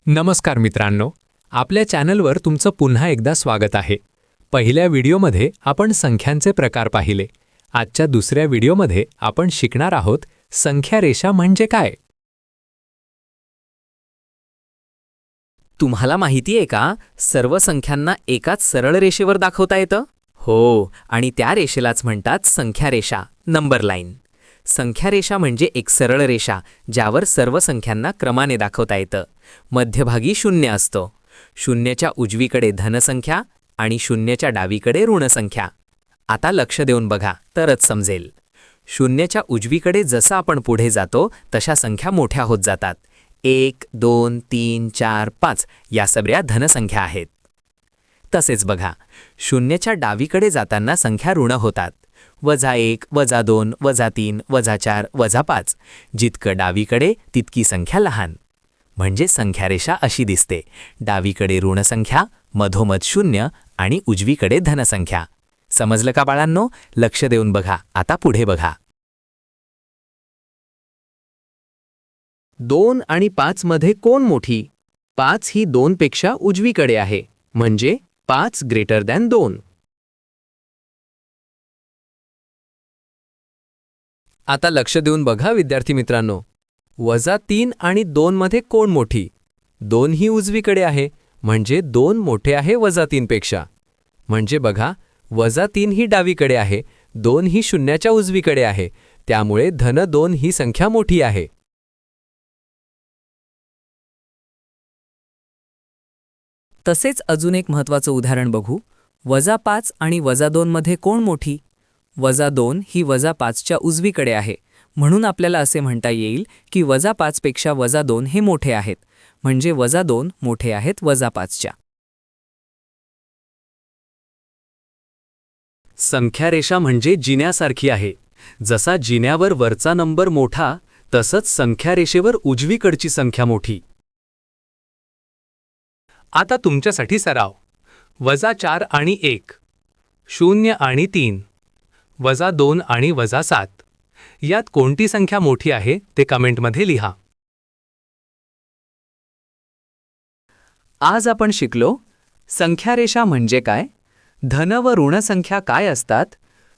नमस्कार मित्रांनो, आपल्या चॅनलवर तुमचं पुन्हा एकदा स्वागत आहे। पहिल्या व्हिडिओमध्ये आपण संख्यांचे प्रकार पाहिले। आजच्या दुसऱ्या व्हिडिओमध्ये आपण शिकणार आहोत संख्या रेषा म्हणजे काय। तुम्हाला माहिती आहे का, सर्व संख्यांना एकाच सरळ रेषेवर दाखवता येतं? हो, आणि त्या रेषेलाच म्हणतात संख्या रेषा, नंबर लाईन। संख्या रेषा म्हणजे एक सरळ रेषा ज्यावर सर्व संख्यांना क्रमाने दाखवता येतं। मध्यभागी शून्य असतो। शून्याच्या उजवीकडे धनसंख्या आणि शून्याच्या डावीकडे ऋणसंख्या। आता लक्ष देऊन बघा तरच समजेल। शून्याच्या उजवीकडे जसं आपण पुढे जातो तशा संख्या मोठ्या होत जातात। 1, 2, 3, 4, 5 या सगळ्या धनसंख्या आहेत। तसेच बघा, शून्याच्या डावीकडे जाताना संख्या ऋण होतात। -1, -2, -3, -4, -5 जितकं डावीकडे तितकी संख्या लहान। म्हणजे संख्यारेषा अशी दिसते, डावीकडे ऋणसंख्या, मधोमध शून्य आणि उजवीकडे धनसंख्या। समजलं का बाळांनो? लक्ष देऊन बघा, आता पुढे बघा। 2 आणि 5 मध्ये कोण मोठी? 5 ही 2 पेक्षा उजवीकडे आहे, म्हणजे 5 ग्रेटर दॅन 2। आता लक्ष देऊन बघा विद्यार्थी मित्रांनो, -3 आणि 2 मध्ये कोण मोठी? 2 ही उजवीकडे आहे, म्हणजे 2 मोठे आहे -3 पेक्षा। म्हणजे बघा, -3 ही डावीकडे आहे, 2 ही शून्याच्या उजवीकडे आहे, त्यामुळे -2 ही संख्या मोठी आहे। तसेच अजून एक महत्त्वाचं उदाहरण बघू। -5 आणि -2 मध्ये कोण मोठी? -2 ही -5 च्या उजवीकडे आहे, म्हणून आपल्याला असे म्हणता येईल की -5 पेक्षा -2 हे मोठे आहेत, म्हणजे -2 मोठे आहेत -5 च्या। संख्यारेषा म्हणजे जिन्यासारखी आहे। जसा जिन्यावर वरचा नंबर मोठा, तसंच संख्यारेषेवर उजवीकडची संख्या मोठी। आता तुमच्यासाठी सराव। -4 आणि 1, 0 आणि 3, -2 आणि -7 यात कोणती संख्या मोठी आहे ते कमेंटमध्ये लिहा। आज आपण शिकलो संख्यारेषा म्हणजे काय, धन व ऋण संख्या काय असतात,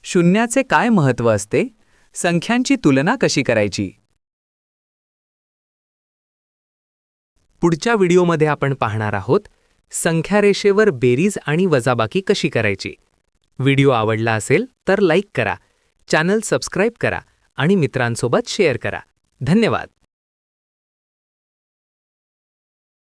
शून्याचे काय महत्त्व असते, संख्यांची तुलना कशी करायची। पुढच्या व्हिडिओमध्ये आपण पाहणार आहोत संख्यारेषेवर बेरीज आणि वजाबाकी कशी करायची। व्हिडिओ आवडला असेल तर लाईक करा, चॅनल सबस्क्राईब करा आणि मित्रांसोबत शेअर करा। धन्यवाद।